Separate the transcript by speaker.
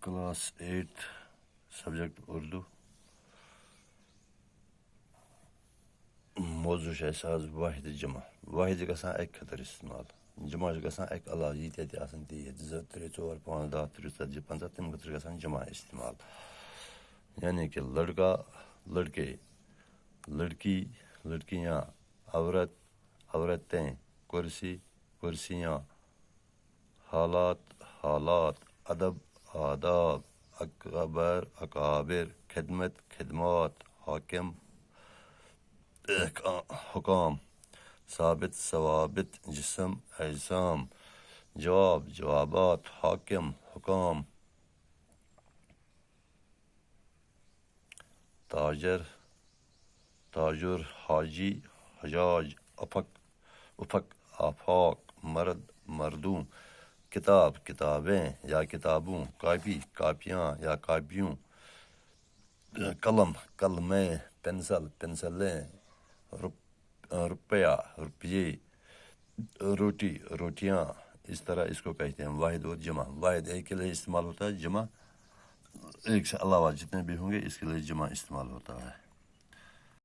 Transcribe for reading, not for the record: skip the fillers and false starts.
Speaker 1: class 8 subject Urdu موضوع چھُ اَسہِ آز واحد جمع واحد چھِ گژھان اَکہِ خٲطرٕ استعمال جمع چھِ گژھان اَکہِ علاوٕ ییٖتیٛاہ تہِ آسان تیٖتۍ 2 3 4 5 10 30 40 50 تَمہِ خٲطرٕ چھِ گژھان جمع استعمال یعنی کہ لڑکا لڑکے لڑکی لڑکیاں عورت عورتیں کرسی کرسیاں حالات حالات ادب آداب اکبر اکابر خدمت خدمات حاکم حکام ثابت ثوابت جسم اجسام جواب جوابات حاکم حکام تاجر تاجر حاجی حجاج افق افق آفاق مرد مردوں کتاب کتابیں یا کتابوں کاپی کاپیاں یا کاپیوں قلم قلمیں پینسل پینسلیں روپیہ روپیے روٹی روٹیاں اس طرح اس کو کہتے ہیں واحد اور جمع واحد ایک کے لیے استعمال ہوتا ہے جمع ایک سے علاوہ جتنے بھی ہوں گے اس کے لیے جمع استعمال ہوتا ہے